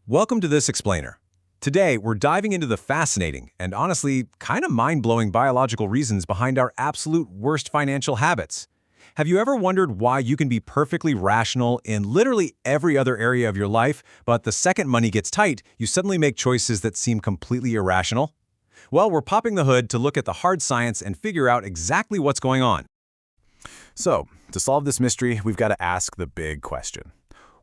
Welcome to this explainer. Today, we're diving into the fascinating and honestly kind of mind-blowing biological reasons behind our absolute worst financial habits. Have you ever wondered why you can be perfectly rational in literally every other area of your life, but the second money gets tight, you suddenly make choices that seem completely irrational? Well, we're popping the hood to look at the hard science and figure out exactly what's going on. So, to solve this mystery, we've got to ask the big question.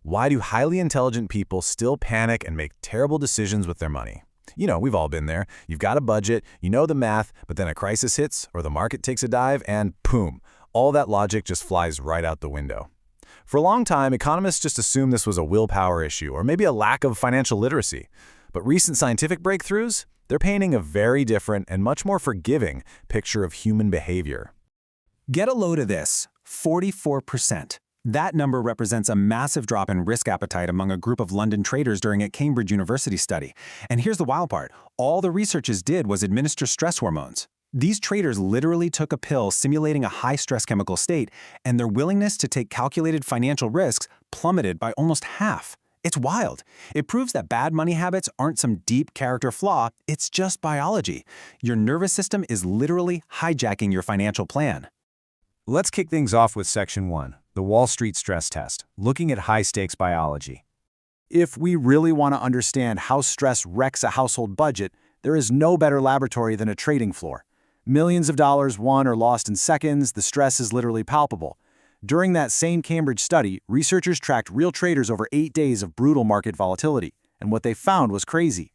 Why do highly intelligent people still panic and make terrible decisions with their money? You know, we've all been there. You've got a budget, you know the math, but then a crisis hits or the market takes a dive and boom, all that logic just flies right out the window. For a long time, economists just assumed this was a willpower issue or maybe a lack of financial literacy. But recent scientific breakthroughs, they're painting a very different and much more forgiving picture of human behavior. Get a load of this, 44%. That number represents a massive drop in risk appetite among a group of London traders during a Cambridge University study. And here's the wild part. All the researchers did was administer stress hormones. These traders literally took a pill simulating a high-stress chemical state, and their willingness to take calculated financial risks plummeted by almost half. It's wild. It proves that bad money habits aren't some deep character flaw, it's just biology. Your nervous system is literally hijacking your financial plan. Let's kick things off with Section 1, the Wall Street Stress Test, looking at high-stakes biology. If we really want to understand how stress wrecks a household budget, there is no better laboratory than a trading floor. Millions of dollars won or lost in seconds, the stress is literally palpable. During that same Cambridge study, researchers tracked real traders over 8 days of brutal market volatility, and what they found was crazy.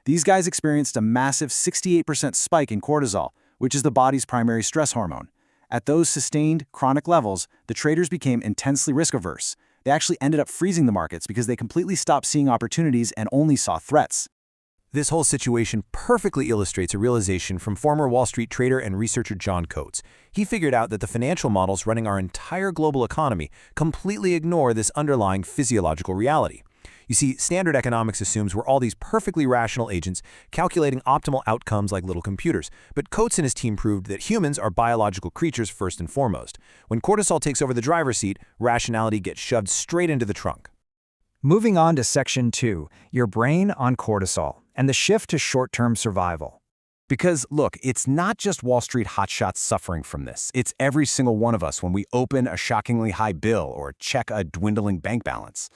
These guys experienced a massive 68% spike in cortisol, which is the body's primary stress hormone. At those sustained, chronic levels, the traders became intensely risk-averse. They actually ended up freezing the markets because they completely stopped seeing opportunities and only saw threats. This whole situation perfectly illustrates a realization from former Wall Street trader and researcher John Coates. He figured out that the financial models running our entire global economy completely ignore this underlying physiological reality. You see, standard economics assumes we're all these perfectly rational agents calculating optimal outcomes like little computers. But Coates and his team proved that humans are biological creatures first and foremost. When cortisol takes over the driver's seat, rationality gets shoved straight into the trunk. Moving on to Section 2, your brain on cortisol, and the shift to short-term survival. Because, look, it's not just Wall Street hotshots suffering from this. It's every single one of us when we open a shockingly high bill or check a dwindling bank balance.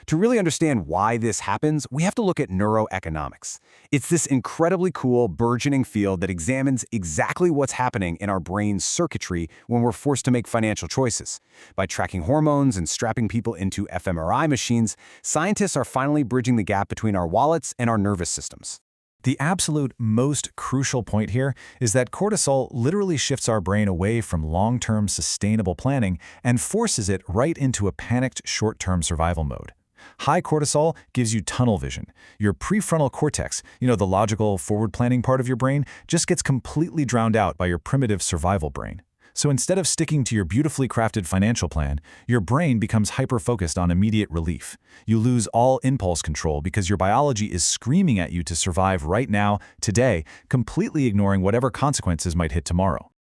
To really understand why this happens, we have to look at neuroeconomics. It's this incredibly cool, burgeoning field that examines exactly what's happening in our brain's circuitry when we're forced to make financial choices. By tracking hormones and strapping people into fMRI machines, scientists are finally bridging the gap between our wallets and our nervous systems. The absolute most crucial point here is that cortisol literally shifts our brain away from long-term sustainable planning and forces it right into a panicked short-term survival mode. High cortisol gives you tunnel vision. Your prefrontal cortex, the logical, forward-planning part of your brain, just gets completely drowned out by your primitive survival brain. So instead of sticking to your beautifully crafted financial plan, your brain becomes hyper-focused on immediate relief. You lose all impulse control because your biology is screaming at you to survive right now, today, completely ignoring whatever consequences might hit tomorrow.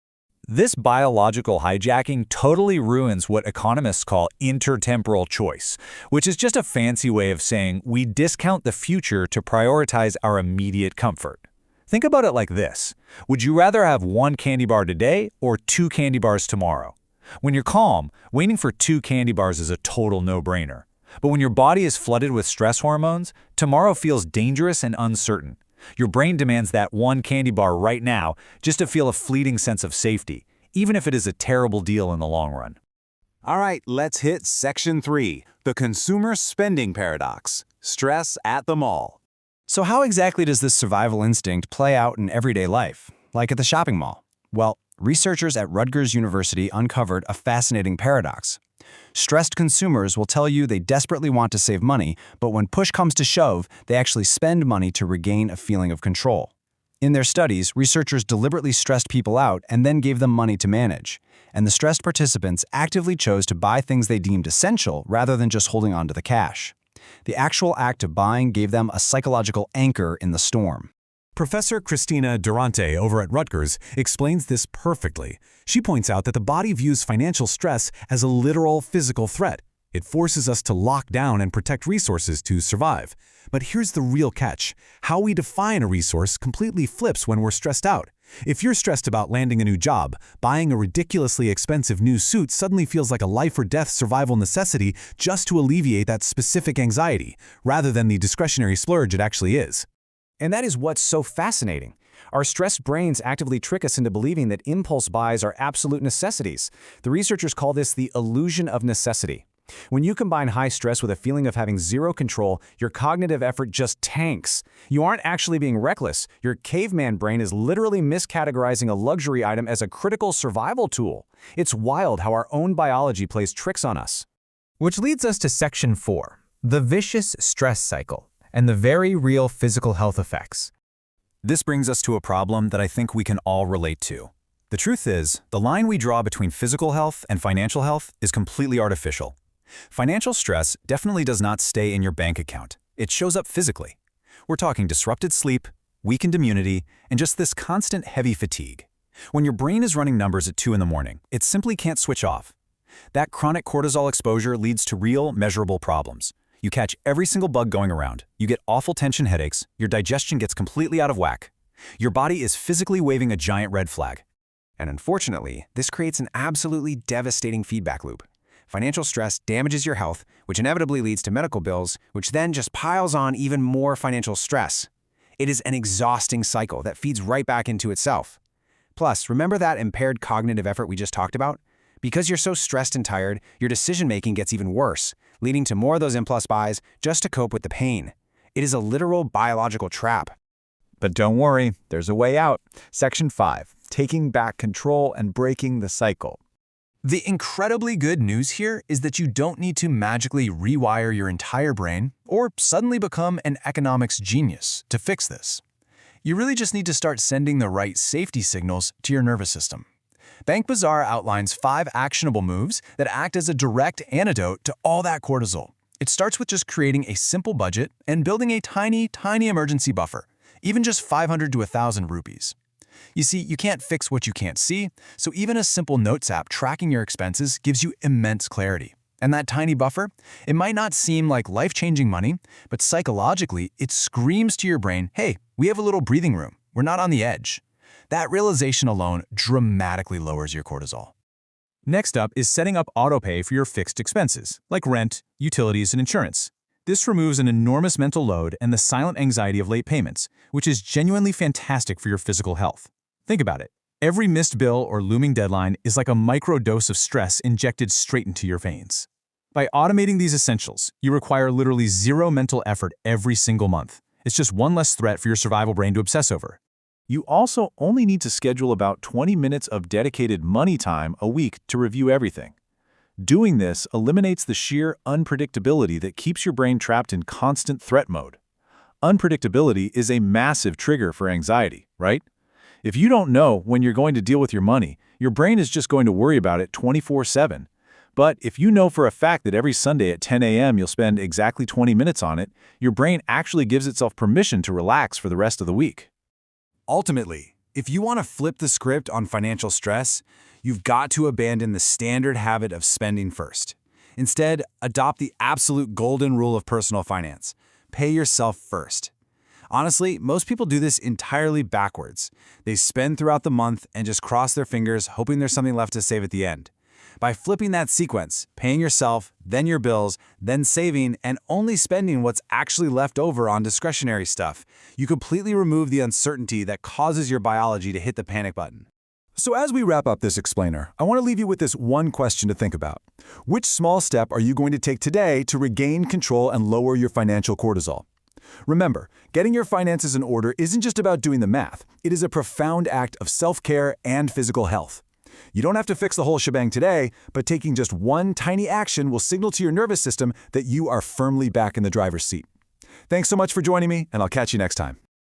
This biological hijacking totally ruins what economists call intertemporal choice, which is just a fancy way of saying we discount the future to prioritize our immediate comfort. Think about it like this. Would you rather have 1 candy bar today or 2 candy bars tomorrow? When you're calm, waiting for 2 candy bars is a total no-brainer. But when your body is flooded with stress hormones, tomorrow feels dangerous and uncertain. Your brain demands that 1 candy bar right now just to feel a fleeting sense of safety, even if it is a terrible deal in the long run. All right, let's hit Section 3, the consumer spending paradox, stress at the mall. So how exactly does this survival instinct play out in everyday life, like at the shopping mall? Well, researchers at Rutgers University uncovered a fascinating paradox. Stressed consumers will tell you they desperately want to save money, but when push comes to shove, they actually spend money to regain a feeling of control. In their studies, researchers deliberately stressed people out and then gave them money to manage. And the stressed participants actively chose to buy things they deemed essential rather than just holding on to the cash. The actual act of buying gave them a psychological anchor in the storm. Professor Christina Durante over at Rutgers explains this perfectly. She points out that the body views financial stress as a literal physical threat. It forces us to lock down and protect resources to survive. But here's the real catch. How we define a resource completely flips when we're stressed out. If you're stressed about landing a new job, buying a ridiculously expensive new suit suddenly feels like a life-or-death survival necessity just to alleviate that specific anxiety, rather than the discretionary splurge it actually is. And that is what's so fascinating. Our stressed brains actively trick us into believing that impulse buys are absolute necessities. The researchers call this the illusion of necessity. When you combine high stress with a feeling of having zero control, your cognitive effort just tanks. You aren't actually being reckless. Your caveman brain is literally miscategorizing a luxury item as a critical survival tool. It's wild how our own biology plays tricks on us. Which leads us to Section 4, the vicious stress cycle, and the very real physical health effects. This brings us to a problem that I think we can all relate to. The truth is, the line we draw between physical health and financial health is completely artificial. Financial stress definitely does not stay in your bank account. It shows up physically. We're talking disrupted sleep, weakened immunity, and just this constant heavy fatigue. When your brain is running numbers at 2 in the morning, it simply can't switch off. That chronic cortisol exposure leads to real, measurable problems. You catch every single bug going around, you get awful tension headaches, your digestion gets completely out of whack. Your body is physically waving a giant red flag. And unfortunately, this creates an absolutely devastating feedback loop. Financial stress damages your health, which inevitably leads to medical bills, which then just piles on even more financial stress. It is an exhausting cycle that feeds right back into itself. Plus, remember that impaired cognitive effort we just talked about? Because you're so stressed and tired, your decision-making gets even worse, leading to more of those impulse buys just to cope with the pain. It is a literal biological trap. But don't worry, there's a way out. Section 5, taking back control and breaking the cycle. The incredibly good news here is that you don't need to magically rewire your entire brain or suddenly become an economics genius to fix this. You really just need to start sending the right safety signals to your nervous system. Bank Bazaar outlines 5 actionable moves that act as a direct antidote to all that cortisol. It starts with just creating a simple budget and building a tiny emergency buffer, even just 500 to 1,000 rupees. You see, you can't fix what you can't see, so even a simple notes app tracking your expenses gives you immense clarity. And that tiny buffer, it might not seem like life-changing money, but psychologically, it screams to your brain, hey, we have a little breathing room. We're not on the edge. That realization alone dramatically lowers your cortisol. Next up is setting up autopay for your fixed expenses, like rent, utilities, and insurance. This removes an enormous mental load and the silent anxiety of late payments, which is genuinely fantastic for your physical health. Think about it. Every missed bill or looming deadline is like a microdose of stress injected straight into your veins. By automating these essentials, you require literally zero mental effort every single month. It's just one less threat for your survival brain to obsess over. You also only need to schedule about 20 minutes of dedicated money time a week to review everything. Doing this eliminates the sheer unpredictability that keeps your brain trapped in constant threat mode. Unpredictability is a massive trigger for anxiety, right? If you don't know when you're going to deal with your money, your brain is just going to worry about it 24/7. But if you know for a fact that every Sunday at 10 a.m. you'll spend exactly 20 minutes on it, your brain actually gives itself permission to relax for the rest of the week. Ultimately, if you want to flip the script on financial stress, you've got to abandon the standard habit of spending first. Instead, adopt the absolute golden rule of personal finance. Pay yourself first. Honestly, most people do this entirely backwards. They spend throughout the month and just cross their fingers, hoping there's something left to save at the end. By flipping that sequence, paying yourself, then your bills, then saving, and only spending what's actually left over on discretionary stuff, you completely remove the uncertainty that causes your biology to hit the panic button. So as we wrap up this explainer, I want to leave you with this one question to think about. Which small step are you going to take today to regain control and lower your financial cortisol? Remember, getting your finances in order isn't just about doing the math. It is a profound act of self-care and physical health. You don't have to fix the whole shebang today, but taking just one tiny action will signal to your nervous system that you are firmly back in the driver's seat. Thanks so much for joining me, and I'll catch you next time.